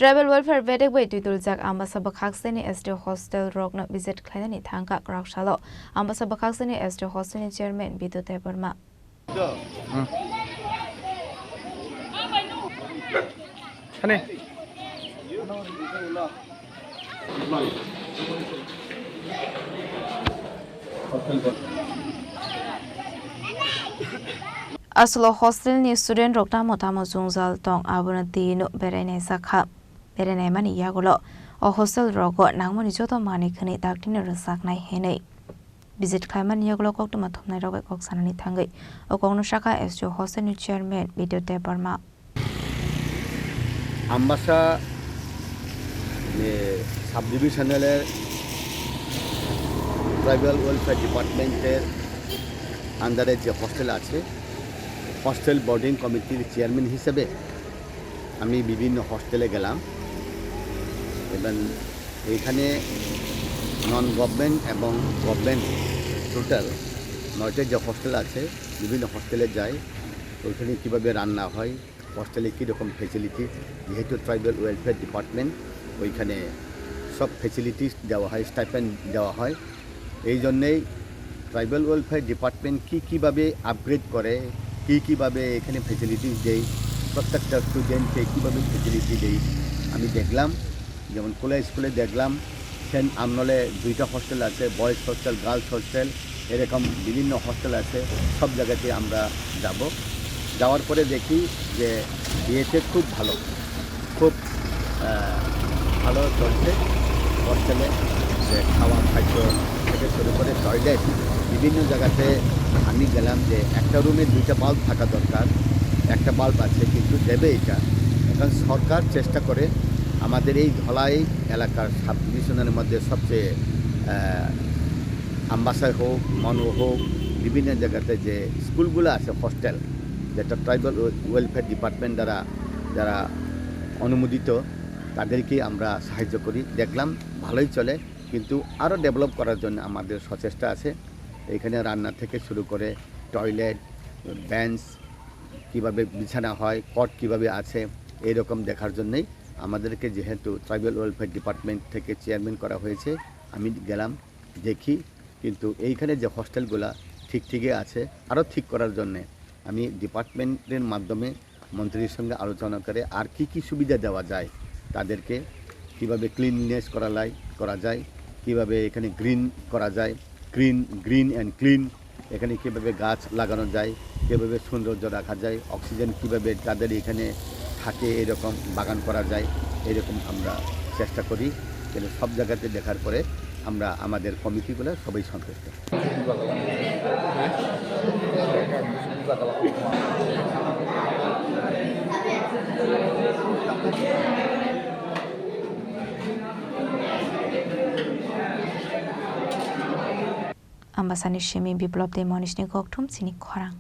Travel welfare vedek wait to jak ambasa bakhakseni SDO hostel rok na visit khlainani thangka krak shalo ambasa bakhakseni SDO hostel ni chairman Bidute Burma. Aslo hostel ni student rokta motamo zungzal tong abunati no berene sakha berene mani yagulo o hostel rogo nangmani joto mani khani daktin rasak nai henei visit khaiman yagulo kok tuma thomnai robe kok sanani thangai o kongno shaka SO hostel ni chairman Bidute Burma ambasa subdivisional tribal welfare ডিপার্টমেন্টের আন্ডারে যে hostel আছে hostel boarding কমিটির chairman হিসেবে আমি বিভিন্ন হস্টেলে গেলাম এবং এখানে নন গভর্নমেন্ট এবং গভর্নমেন্ট টোটাল 9টা যে হস্টেল আছে বিভিন্ন হস্টেলে যাই ওইখানে কীভাবে রান্না হয় হস্টেলে কীরকম ফেসিলিটি যেহেতু ট্রাইবাল ওয়েলফেয়ার ডিপার্টমেন্ট ওইখানে সব ফেসিলিটিস দেওয়া হয় স্টাইপেন্ড দেওয়া হয় এই জন্যেই ট্রাইবাল ওয়েলফেয়ার ডিপার্টমেন্ট কীভাবে আপগ্রেড করে কীভাবে এখানে ফেসিলিটিস দেয় প্রত্যেকটা স্টুডেন্টকে কীভাবে ফেসিলিটি দেয় আমি দেখলাম যেমন কোলা স্কুলে দেখলাম সেন্ট আমনলে 2টা হস্টেল আছে বয়েজ হস্টেল গার্লস হস্টেল এরকম বিভিন্ন হস্টেল আছে সব জায়গাতে আমরা যাব যাওয়ার পরে দেখি যে বিয়েতে খুব ভালো খুব ভালো চলছে হস্টেলে যে খাওয়া খাদ্য থেকে শুরু করে টয়লেট বিভিন্ন জায়গাতে আমি গেলাম যে একটা রুমে 2টা বাল্ব থাকা দরকার একটা বাল্ব আছে কিন্তু দেবে এটা এখন সরকার চেষ্টা করে আমাদের এই ধলাই এলাকার সাব ডিভিশনের মধ্যে সবচেয়ে আম্বাসায় হোক মনো হোক বিভিন্ন জায়গাতে যে স্কুলগুলো আছে হস্টেল যেটা ট্রাইবাল ওয়েলফেয়ার ডিপার্টমেন্ট দ্বারা যারা অনুমোদিত তাদেরকে আমরা সাহায্য করি দেখলাম ভালোই চলে কিন্তু আরও ডেভেলপ করার জন্য আমাদের সচেষ্টা আছে এখানে রান্না থেকে শুরু করে টয়লেট বেঞ্চ কীভাবে বিছানা হয় কট কীভাবে আছে এইরকম দেখার জন্যই আমাদেরকে যেহেতু ট্রাইবাল ওয়েলফেয়ার ডিপার্টমেন্ট থেকে চেয়ারম্যান করা হয়েছে আমি গেলাম দেখি কিন্তু এইখানে যে হস্টেলগুলো ঠিকই আছে আরও ঠিক করার জন্যে আমি ডিপার্টমেন্টের মাধ্যমে মন্ত্রীর সঙ্গে আলোচনা করে আর কি সুবিধা দেওয়া যায় তাদেরকে কিভাবে ক্লিননেস করা যায় কিভাবে এখানে গ্রিন করা যায় গ্রিন অ্যান্ড ক্লিন এখানে কিভাবে গাছ লাগানো যায় কিভাবে সৌন্দর্য রাখা যায় অক্সিজেন কিভাবে তাদের এখানে থাকে এরকম বাগান করা যায় এরকম আমরা চেষ্টা করি কিন্তু সব জায়গাতে দেখার পরে আমরা আমাদের কমিটিগুলো সবাই সন্তুষ্ট Ambasani Shemi Biplop de Monishni Goktum Sini Korang